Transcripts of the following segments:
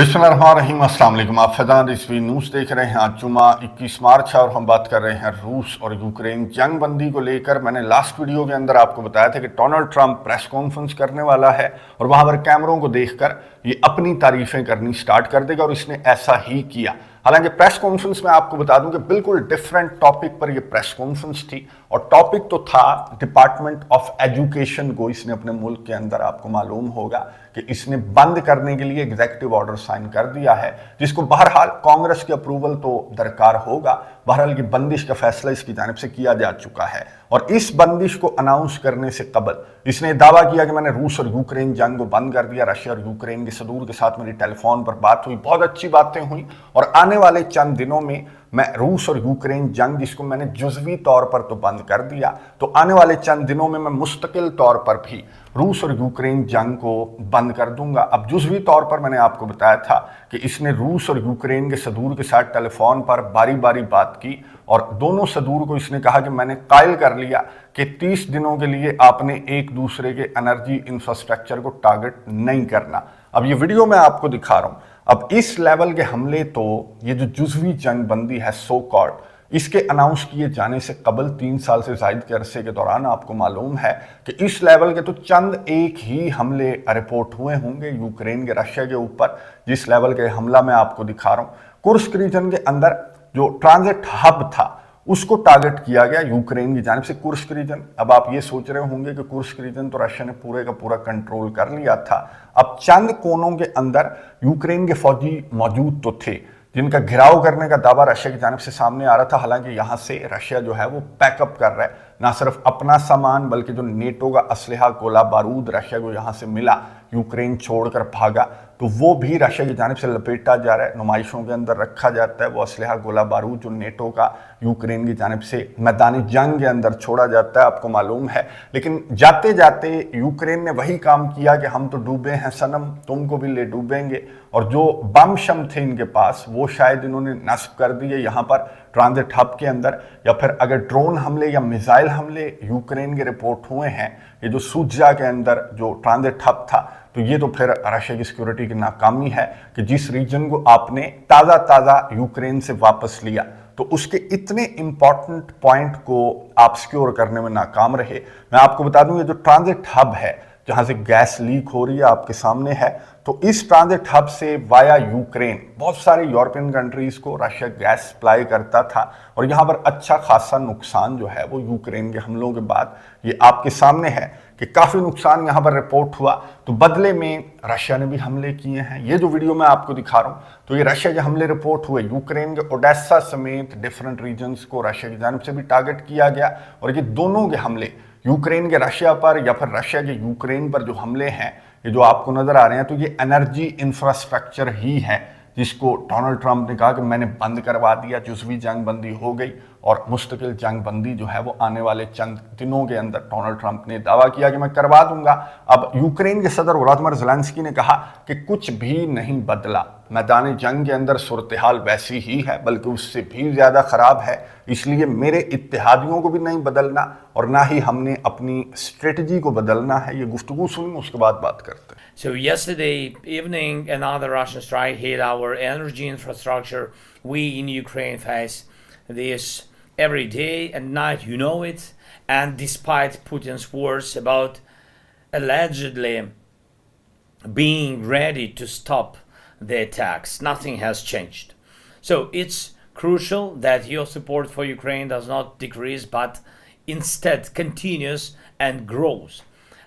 बिस्मिल्लाहिर्रहमानिर्रहीम। अस्सलाम वालेकुम। आप फैज़ान रिजवी न्यूज़ देख रहे हैं। आज जुमा 21 मार्च है और हम बात कर रहे हैं रूस और यूक्रेन जंग बंदी को लेकर। मैंने लास्ट वीडियो के अंदर आपको बताया था कि डोनाल्ड ट्रंप प्रेस कॉन्फ्रेंस करने वाला है और वहां पर कैमरों को देखकर ये अपनी तारीफें करनी स्टार्ट कर देगा और इसने ऐसा ही किया। हालांकि प्रेस कॉन्फ्रेंस में आपको बता दूं कि बिल्कुल डिफरेंट टॉपिक पर यह प्रेस कॉन्फ्रेंस थी और टॉपिक तो था डिपार्टमेंट ऑफ एजुकेशन को इसने अपने मुल्क के अंदर, आपको मालूम होगा कि इसने बंद करने के लिए एग्जीक्यूटिव ऑर्डर साइन कर दिया है, जिसको बहरहाल कांग्रेस के अप्रूवल तो दरकार होगा। बहरहाल की बंदिश का फैसला इसकी जानिब से किया जा चुका है और इस बंदिश को अनाउंस करने से कबल इसने दावा किया कि मैंने रूस और यूक्रेन जंग को बंद कर दिया। रशिया और यूक्रेन के सदूर के साथ मेरी टेलीफोन पर बात हुई, बहुत अच्छी बातें हुई और आने वाले चंद दिनों में मैं रूस और यूक्रेन जंग, जिसको मैंने जुज़वी तौर पर तो बंद कर दिया, तो आने वाले चंद दिनों में मैं मुस्तकिल तौर पर भी रूस और यूक्रेन जंग को बंद कर दूंगा। अब जुज़वी तौर पर मैंने आपको बताया था कि इसने रूस और यूक्रेन के सदूर के साथ टेलीफोन पर बारी बारी बात की और दोनों सदूर को इसने कहा कि मैंने कायल कर लिया कि 30 दिनों के लिए आपने एक दूसरे के एनर्जी इंफ्रास्ट्रक्चर को टारगेट नहीं करना। अब ये वीडियो मैं आपको दिखा रहा हूं। अब इस लेवल के हमले तो ये जो जुज़वी जंग बंदी है सो कॉल्ड, इसके अनाउंस किए जाने से कबल 3 साल से जायद के अरसे के दौरान आपको मालूम है कि इस लेवल के तो चंद एक ही हमले रिपोर्ट हुए होंगे यूक्रेन के रशिया के ऊपर। जिस लेवल के हमला मैं आपको दिखा रहा हूं, कुर्स्क रीजन के अंदर जो ट्रांजिट हब था उसको टारगेट किया गया यूक्रेन की जानिब से, कुर्स्क रीजन। अब आप ये सोच रहे होंगे कि कुर्स्क रीजन तो रशिया ने पूरे का पूरा कंट्रोल कर लिया था। अब चंद कोनों के अंदर यूक्रेन के फौजी मौजूद तो थे जिनका घिराव करने का दावा रशिया की जानिब से सामने आ रहा था। हालांकि यहां से रशिया जो है वो पैकअप कर रहा है, ना सिर्फ अपना सामान बल्कि जो नेटो का असलहा गोला बारूद रशिया को यहां से मिला, यूक्रेन छोड़कर भागा, तो वो भी रशिया की जानिब से लपेटा जा रहा है, नुमाइशों के अंदर रखा जाता है। वो असलहा गोला बारूद जो नेटो का यूक्रेन की जानिब से मैदानी जंग के अंदर छोड़ा जाता है, आपको मालूम है। लेकिन जाते जाते यूक्रेन ने वही काम किया कि हम तो डूबे हैं सनम, तुमको भी ले डूबेंगे। और जो बम शम थे इनके पास वो शायद इन्होंने नस्ब कर दिए यहाँ पर ट्रांजिट हब के अंदर, या फिर अगर ड्रोन हमले या मिसाइल हमले यूक्रेन के रिपोर्ट हुए हैं ये जो सूजा के अंदर जो ट्रांजिट हब था, तो ये तो फिर रशिया की सिक्योरिटी की नाकामी है कि जिस रीजन को आपने ताज़ा यूक्रेन से वापस लिया तो उसके इतने इंपॉर्टेंट पॉइंट को आप सिक्योर करने में नाकाम रहे। मैं आपको बता दूं ये जो ट्रांजिट हब है जहां से गैस लीक हो रही है आपके सामने है, तो इस ट्रांजिट हब से वाया यूक्रेन बहुत सारे यूरोपियन कंट्रीज को रशिया गैस सप्लाई करता था और यहां पर अच्छा खासा नुकसान जो है वो यूक्रेन के हमलों के बाद ये आपके सामने है कि काफी नुकसान यहां पर रिपोर्ट हुआ। तो बदले में रशिया ने भी हमले किए हैं। ये जो वीडियो मैं आपको दिखा रहा हूं तो ये रशिया के हमले रिपोर्ट हुए, यूक्रेन के ओडेसा समेत डिफरेंट रीजन्स को रशिया की जानिब से भी टारगेट किया गया और ये दोनों के हमले यूक्रेन के रशिया पर या फिर रशिया के यूक्रेन पर जो हमले हैं ये जो आपको नजर आ रहे हैं, तो ये एनर्जी इंफ्रास्ट्रक्चर ही है जिसको डोनाल्ड ट्रंप ने कहा कि मैंने बंद करवा दिया, जुज़वी जंग बंदी हो गई और मुस्तकिल जंग बंदी जो है वो आने वाले चंद दिनों के अंदर डोनाल्ड ट्रंप ने दावा किया कि मैं करवा दूंगा। अब यूक्रेन के सदर व्लादिमीर ज़ेलेंस्की ने कहा कि कुछ भी नहीं बदला, मैदान जंग के अंदर सूरत हाल वैसी ही है बल्कि उससे भी ज्यादा खराब है, इसलिए मेरे इत्तेहादियों को भी नहीं बदलना और ना ही हमने अपनी स्ट्रेटजी को बदलना है। ये गुफ्तगू सुनिए उसके बाद बात करते हैं। So yesterday evening, another Russian strike hit our energy infrastructure. We in Ukraine face this every day and night, you know it. And despite Putin's words about allegedly being ready to stop the attacks, nothing has changed. So it's crucial that your support for Ukraine does not decrease, but instead continues and grows.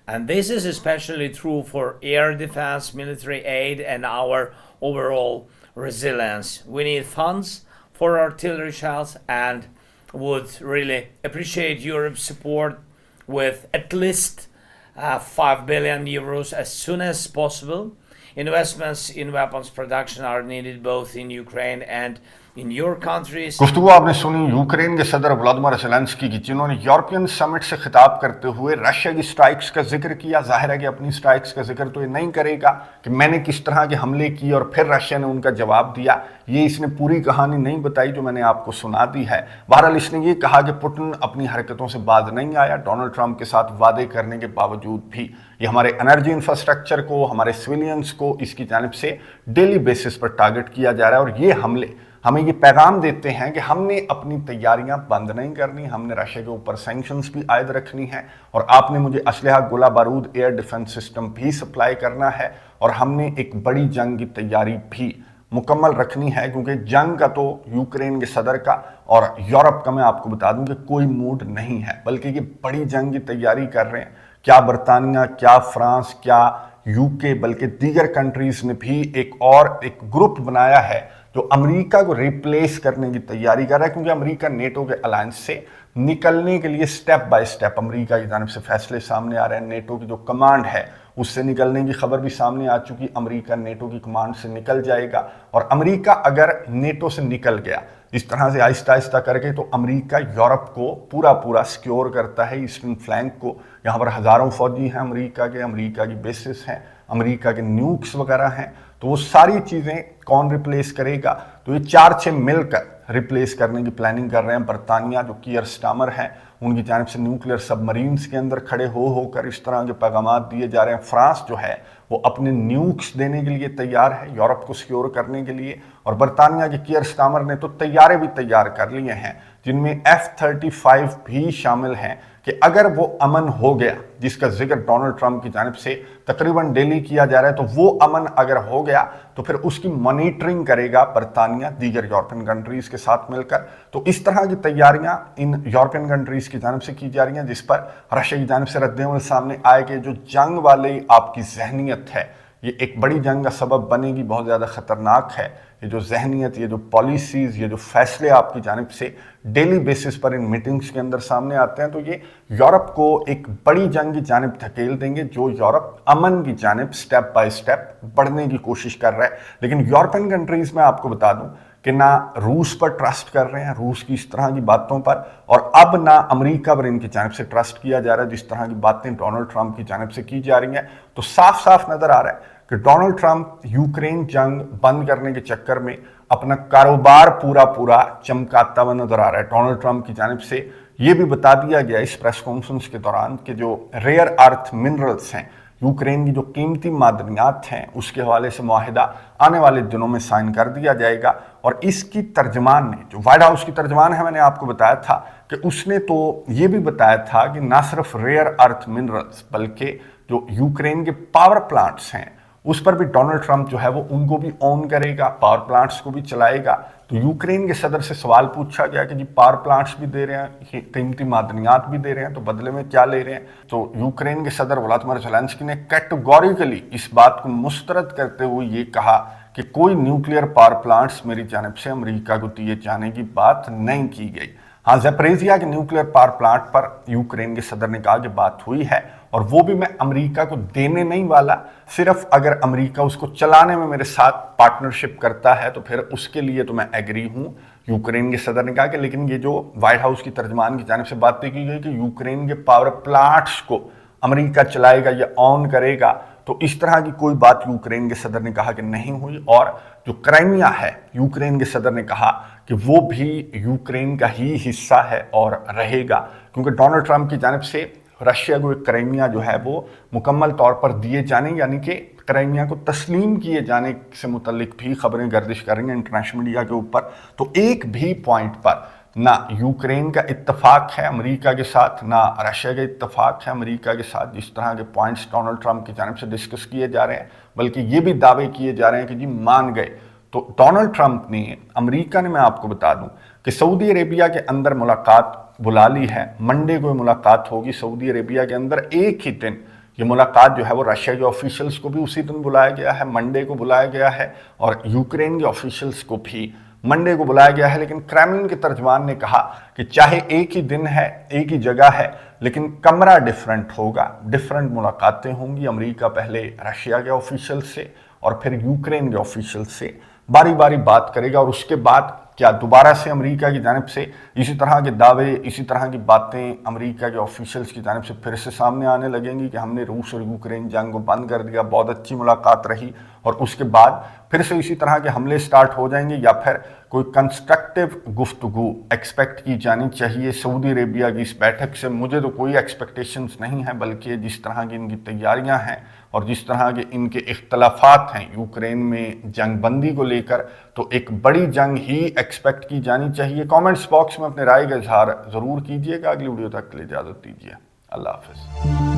And this is especially true for air defense, military aid, and our overall resilience. We need funds for artillery shells and would really appreciate Europe's support with at least 5 billion euros as soon as possible. Investments in weapons production are needed both in Ukraine and in your countries. गुफ्तगू आपने सुनी Ukraine के सदर Vladimir Zelensky की, जिन्होंने European summit से खिताब करते हुए रशिया की स्ट्राइक्स का जिक्र किया। जाहिर है कि अपनी स्ट्राइक्स का जिक्र तो ये नहीं करेगा कि मैंने किस तरह के हमले किए और फिर रशिया ने उनका जवाब दिया। ये इसने पूरी कहानी नहीं बताई जो मैंने आपको सुना दी है। बहरहाल इसने ये कहा कि पुतिन अपनी हरकतों से बाज नहीं आया, डोनाल्ड ट्रंप के साथ वादे करने के बावजूद भी। ये हमारे एनर्जी इंफ्रास्ट्रक्चर को, हमारे सिविलियंस को इसकी जानिब से डेली बेसिस पर टारगेट किया जा रहा है। और ये हमले हमें ये पैगाम देते हैं कि हमने अपनी तैयारियां बंद नहीं करनी, हमने रशिया के ऊपर सैंक्शंस भी आयद रखनी है, और आपने मुझे असलहा, गोला बारूद, एयर डिफेंस सिस्टम भी सप्लाई करना है, और हमने एक बड़ी जंग की तैयारी भी मुकम्मल रखनी है। क्योंकि जंग का तो यूक्रेन के सदर का और यूरोप का मैं आपको बता दूं कि कोई मूड नहीं है, बल्कि ये बड़ी जंग की तैयारी कर रहे हैं। क्या बरतानिया, क्या फ्रांस, क्या यूके, बल्कि दीगर कंट्रीज ने भी एक ग्रुप बनाया है जो अमेरिका को रिप्लेस करने की तैयारी कर रहा है। क्योंकि अमेरिका नेटो के अलायंस से निकलने के लिए स्टेप बाय स्टेप अमेरिका की जानिब से फैसले सामने आ रहे हैं। नेटो की जो कमांड है उससे निकलने की खबर भी सामने आ चुकी। अमेरिका नेटो की कमांड से निकल जाएगा, और अमेरिका अगर नेटो से निकल गया इस तरह से आहिस्ता आहिस्ता करके, तो अमेरिका यूरोप को पूरा सिक्योर करता है, ईस्टर्न फ्लैंक को। यहाँ पर हज़ारों फौजी हैं अमेरिका की बेसिस हैं, अमेरिका के न्यूक्स वगैरह हैं। तो वो सारी चीज़ें कौन रिप्लेस करेगा? तो ये 4-6 मिलकर रिप्लेस करने की प्लानिंग कर रहे हैं। बरतानिया जो कीयर स्टामर हैं उनकी जानिब से न्यूक्लियर सबमरीन्स के अंदर खड़े होकर इस तरह के पैगामात दिए जा रहे हैं। फ्रांस जो है वो अपने न्यूक्स देने के लिए तैयार है यूरोप को सिक्योर करने के लिए, और बरतानिया के कीयर स्टामर ने तो तैयारे भी तैयार कर लिए हैं, जिनमें F-35 भी शामिल हैं, कि अगर वो अमन हो गया, जिसका जिक्र डोनाल्ड ट्रंप की जानिब से तकरीबन डेली किया जा रहा है, तो वो अमन अगर हो गया तो फिर उसकी मॉनिटरिंग करेगा बरतानिया दीगर यूरोपियन कंट्रीज के साथ मिलकर। तो इस तरह की तैयारियां इन यूरोपियन कंट्रीज की जानिब से की जा रही हैं, जिस पर रशिया की जानिब से रद्द-ए-अमल सामने आए कि जो जंग वाली आपकी जहनीत है ये एक बड़ी जंग का सबब बनेगी, बहुत ज़्यादा ख़तरनाक है। ये जो जहनीत, ये जो पॉलिसीज़, ये जो फैसले आपकी जानिब से डेली बेसिस पर इन मीटिंग्स के अंदर सामने आते हैं, तो ये यूरोप को एक बड़ी जंग की जानिब धकेल देंगे, जो यूरोप अमन की जानिब स्टेप बाय स्टेप बढ़ने की कोशिश कर रहा है। लेकिन यूरोपियन कंट्रीज़ में आपको बता दूं कि ना रूस पर ट्रस्ट कर रहे हैं, रूस की इस तरह की बातों पर, और अब ना अमेरिका पर इनकी जानिब से ट्रस्ट किया जा रहा है, जिस तरह की बातें डोनाल्ड ट्रंप की जानिब से की जा रही हैं। तो साफ साफ नज़र आ रहा है कि डोनाल्ड ट्रंप यूक्रेन जंग बंद करने के चक्कर में अपना कारोबार पूरा चमकाता हुआ नजर आ रहा है। डोनाल्ड ट्रंप की जानिब से ये भी बता दिया गया इस प्रेस कॉन्फ्रेंस के दौरान कि जो रेयर अर्थ मिनरल्स हैं, यूक्रेन की जो कीमती मादनियात हैं, उसके हवाले से मुआहिदा आने वाले दिनों में साइन कर दिया जाएगा। और इसकी तर्जमान ने, जो व्हाइट हाउस की तर्जमान है, मैंने आपको बताया था कि उसने तो ये भी बताया था कि ना सिर्फ रेयर अर्थ मिनरल्स बल्कि जो यूक्रेन के पावर प्लांट्स हैं उस पर भी डोनाल्ड ट्रंप जो है वो उनको भी ऑन करेगा, पावर प्लांट्स को भी चलाएगा। तो यूक्रेन के सदर से सवाल पूछा गया कि जी पावर प्लांट्स भी दे रहे हैं, कीमती मादनियात भी दे रहे हैं, तो बदले में क्या ले रहे हैं? तो यूक्रेन के सदर व्लादिमीर ज़ेलेंस्की ने कैटेगोरिकली इस बात को मुस्तरद करते हुए ये कहा कि कोई न्यूक्लियर पावर प्लांट्स मेरी जानिब से अमेरिका को दिए जाने की बात नहीं की गई। हाँ, ज़ैपोरिज़िया के न्यूक्लियर पावर प्लांट पर यूक्रेन के सदर ने कहा कि बात हुई है, और वो भी मैं अमेरिका को देने नहीं वाला, सिर्फ अगर अमेरिका उसको चलाने में मेरे साथ पार्टनरशिप करता है तो फिर उसके लिए तो मैं एग्री हूं। यूक्रेन के सदर ने कहा कि लेकिन ये जो व्हाइट हाउस की तर्जमान की जानिब से बातें की गई कि यूक्रेन के पावर प्लांट्स को अमेरिका चलाएगा या ऑन करेगा, तो इस तरह की कोई बात यूक्रेन के सदर ने कहा कि नहीं हुई। और जो क्राइमिया है, यूक्रेन के सदर ने कहा कि वो भी यूक्रेन का ही हिस्सा है और रहेगा, क्योंकि डोनाल्ड ट्रंप की जानिब से रशिया को एक क्राइमिया जो है वो मुकम्मल तौर पर दिए जाने, यानी कि क्राइमिया को तस्लीम किए जाने से मुतल्लिक भी खबरें गर्दिश कर रही हैं इंटरनेशनल मीडिया के ऊपर। तो एक भी पॉइंट पर ना यूक्रेन का इत्तफाक है अमेरिका के साथ, ना रशिया का इत्तफाक है अमेरिका के साथ, जिस तरह के पॉइंट्स डोनाल्ड ट्रंप की जानिब से डिस्कस किए जा रहे हैं, बल्कि ये भी दावे किए जा रहे हैं कि जी मान गए। तो डोनाल्ड ट्रंप ने, अमेरिका ने, मैं आपको बता दूं कि सऊदी अरेबिया के अंदर मुलाकात बुला ली है। मंडे को मुलाकात होगी सऊदी अरेबिया के अंदर, एक ही दिन ये मुलाकात जो है वो रशिया के ऑफिशियल्स को भी उसी दिन बुलाया गया है, मंडे को बुलाया गया है, और यूक्रेन के ऑफिशियल्स को भी मंडे को बुलाया गया है। लेकिन क्रेमलिन के तर्जमान ने कहा कि चाहे एक ही दिन है, एक ही जगह है, लेकिन कमरा डिफरेंट होगा, डिफरेंट मुलाकातें होंगी। अमेरिका पहले रशिया के ऑफिशियल से और फिर यूक्रेन के ऑफिशियल से बारी बारी बात करेगा, और उसके बाद क्या दोबारा से अमेरिका की जानिब से इसी तरह के दावे, इसी तरह की बातें अमेरिका के ऑफिशियल्स की जानिब से फिर से सामने आने लगेंगी कि हमने रूस और यूक्रेन जंग को बंद कर दिया, बहुत अच्छी मुलाकात रही, और उसके बाद फिर से इसी तरह के हमले स्टार्ट हो जाएंगे, या फिर कोई कंस्ट्रक्टिव गुफ्तगू एक्सपेक्ट की जानी चाहिए सऊदी अरेबिया की इस बैठक से? मुझे तो कोई एक्सपेक्टेशंस नहीं है, बल्कि जिस तरह की इनकी तैयारियां हैं और जिस तरह के इनके इख्तलाफात हैं यूक्रेन में जंग बंदी को लेकर, तो एक बड़ी जंग ही एक्सपेक्ट की जानी चाहिए। कमेंट्स बॉक्स में अपने राय का इजहार ज़रूर कीजिएगा। अगली वीडियो तक के लिए इजाज़त दीजिए। अल्लाह हाफ़िज़।